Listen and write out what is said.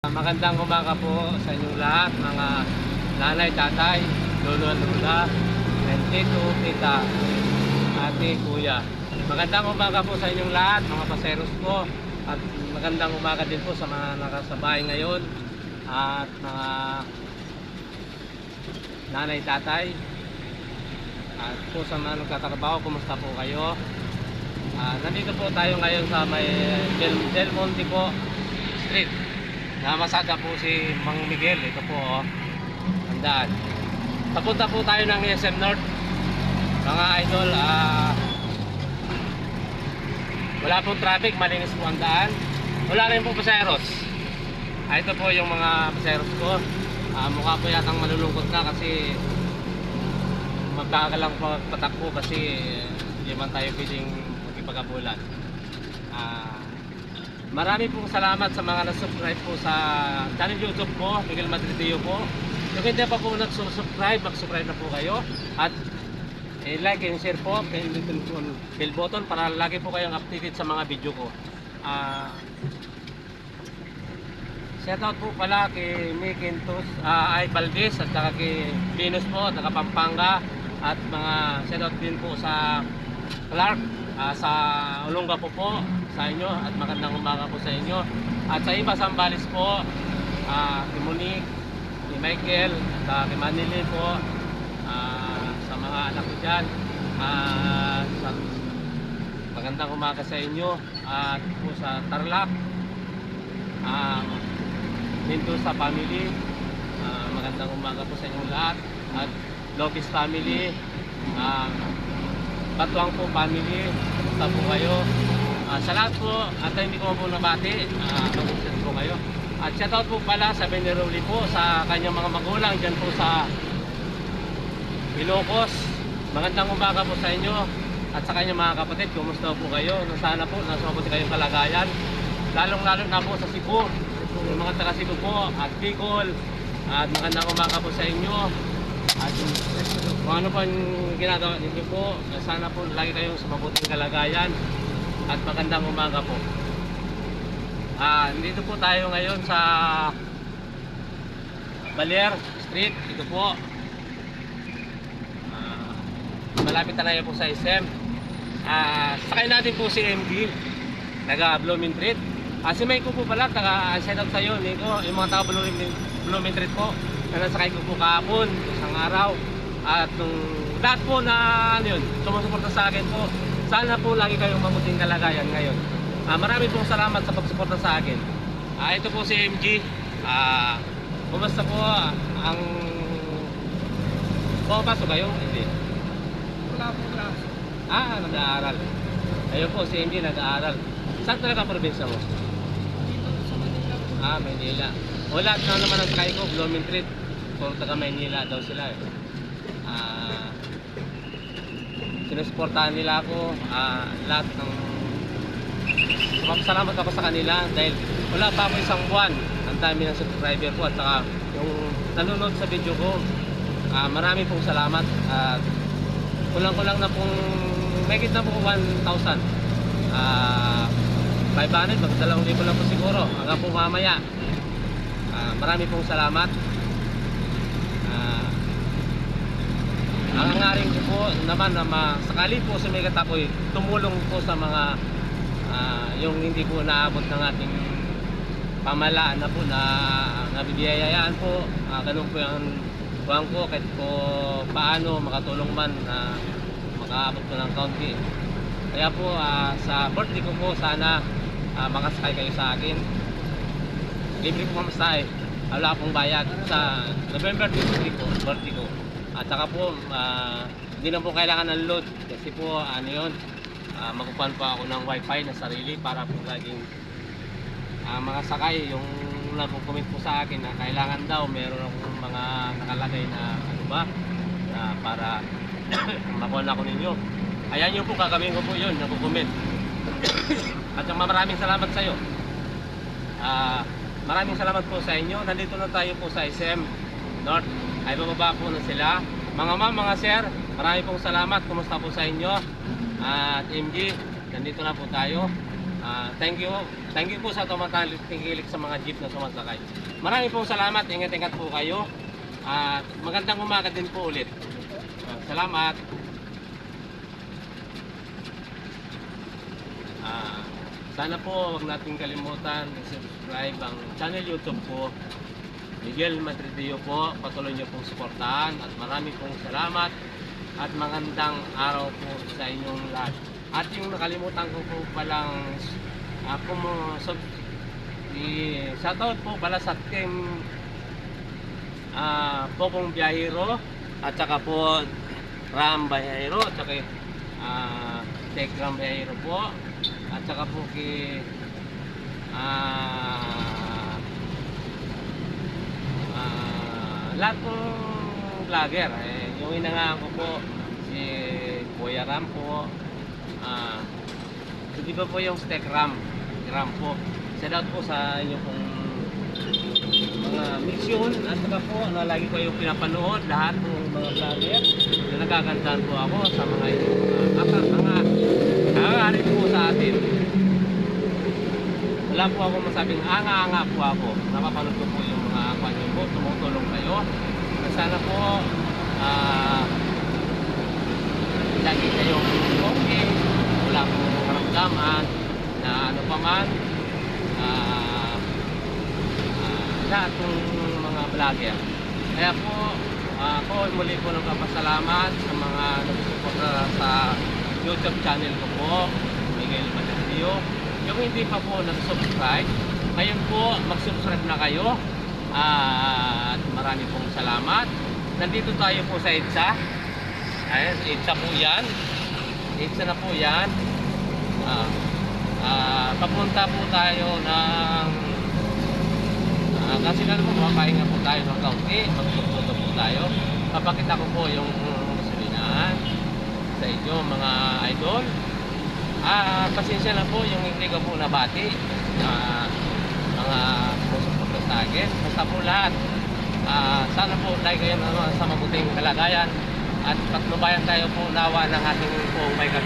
Magandang umaga po sa inyong lahat, mga nanay, tatay, lolo at lula, tito, tita, ate, kuya. Magandang umaga po sa inyong lahat, mga paseros ko. At magandang umaga din po sa mga nakasabay ngayon at mga nanay, tatay. At po sa mga nagtatrabaho, kumusta po kayo? Nandito po tayo ngayon sa may Del Monte po Street. Namasada po si Mang Miguel. Ito po, ang daan. Papunta po tayo ng SM North, mga idol. Wala pong traffic, malinis po ang daan. Wala rin po paseros. Ito po yung mga paseros ko. Mukha po yatang malulungkot na kasi magbagal lang patakbo kasi hindi man tayo pwedeng magipag-abulan. Marami pong salamat sa mga na-subscribe po sa channel YouTube po, Miguel Madridio po. Kung hindi pa po nag-subscribe, mag-subscribe na po kayo. At like and share po, bell button para lagi po kayong updated sa mga video ko. Shoutout po pala kay Mikintos, ay Valdez at saka kay Venus po, taga Pampanga. At mga shoutout din po sa Clark, sa Olonga po sa inyo at magandang umaga po sa inyo. At sa iba Sambales po, kay Monique, kay Michael, kay Manili po, sa mga anak ko dyan, magandang umaga sa inyo. At po sa Tarlac, dito sa family, magandang umaga po sa inyong lahat. At Lopez family, Batuang po family, kumusta po kayo? Sa lahat po, at hindi ko po nabati, mag-uusap po kayo. At shoutout po pala sa Beneroli po, sa kanyang mga magulang dyan po sa Ilocos. Magandang umaga po sa inyo at sa kanyang mga kapatid, kumusta po kayo? Sana po, nasa mabuti kayong kalagayan. Lalong-lalo na po sa Cebu, yung mga taga Cebu po, at Bicol. At magandang umaga po sa inyo. At kung ano pa yung ginagawa ninyo po, sana po lagi kayong sa mabuting kalagayan at magandang umaga po. Dito po tayo ngayon sa Baler Street. Ito po, malapit na po sa SM. Sakay natin po si MG, taga Blooming Treat. Si Mike po pala, shout out sa'yo, Nico, yung mga taga Blooming Treat po, na nasakay ko po kahapon, isang araw. At nung lahat po na sumusuporta sa akin po, sana po lagi kayong mabuting kalagayan ngayon. Marami pong salamat sa pagsuporta sa akin. Ito po si MG. Kumusta po ang pumapasok kayo? Hindi. Wala po klase. Nag-aaral. Ayun po si MG nag-aaral. Saan talaga probinsya mo? Dito sa Manila po. Maynila. O lahat na naman ang sakay ko, Blooming Treat. Kung taga Maynila daw sila eh. Sinusuportahan nila ako, lahat ng salamat ako sa kanila dahil wala pa ako isang buwan ang dami ng subscriber ko at saka yung nanonood sa video ko. Marami pong salamat at kulang-kulang na pong megit na po 1,000, 500, mag 2,000 lang po siguro hanggang po mamaya. Marami pong salamat. Ang hangarin ko po naman na sakali po sa Mega Tapoy tumulong po sa mga yung hindi po naabot ng ating pamahalaan na po na nabibiyayaan po. Ganun po yung buwan ko kahit po paano makatulong man na makaabot po ng kaunti. Kaya po sa birthday ko po sana makasakay kayo sa akin. Libre po mamasay. Wala pong bayad sa November 23 po, birthday ko. At saka po, hindi na po kailangan ng load kasi po, makukuhan pa ako ng wifi na sarili para po laging mga sakay yung nagko-comment po sa akin na kailangan daw meron akong mga nakalagay na para makuha na ako ninyo. Ayan yun po, kagawin ko po yun, nagko-comment. At maraming salamat sa iyo. Maraming salamat po sa inyo. Nandito na tayo po sa SM North. Ay bababa po na sila. Mga ma'am, mga sir, marami pong salamat. Kumusta po sa inyo? At MG, nandito na po tayo. Thank you po sa tumatakilik sa mga jeep na sumasakay. Maraming pong salamat. Ingat-ingat po kayo. At magandang umaga din po ulit. Salamat. Sana po wag nating kalimutan i-subscribe ang channel YouTube po. Miguel Madridio po. Patuloy niyo pong suportahan at marami pong salamat at magandang araw po sa inyong lahat. At yung nakalimutan ko po palang shoutout po pala sa team Popong Biyahero at saka po Ram Biyahero at saka Tech Ram Biyahero po at saka po kay lahat pong vlogger. Yung inangaan ko po si Kuya Ram po, hindi ba po yung Tech Ram po. Shout out po sa inyo pong mga mission at saka po na lagi ko yung pinapanood lahat ng mga vlogger na nagagandahan po ako sa mga nangangarit po sa atin. Wala po ako masabing anga-anga po ako. Napapanood ko po yung mga kanyo po, tumutulong kayo. Sana po lagi kayong okay, wala pong karamdaman na ano pa man. Lahat ng mga vlogger. Kaya po, ako muli po nagpapasalamat sa mga nagsusuporta sa YouTube channel ko po, Miguel Madridio. Yung hindi pa po nag-subscribe, ngayon po mag-subscribe na kayo. At marami pong salamat. Nandito tayo po sa EDSA. Ayan, EDSA po yan. EDSA na po yan. Papunta po tayo ng kasi na po makapahinga po tayo ng kaunti, magpupunta po tayo. Papakita ko po yung gasolinahan sa inyo mga idol. Pasensya na po yung hindi ko po nabati mga sumusuporta sa akin. Basta po lahat sana po lagi kayo naman sa mabuting kalagayan at patnubayan tayo po nawa ng ating po may kapal.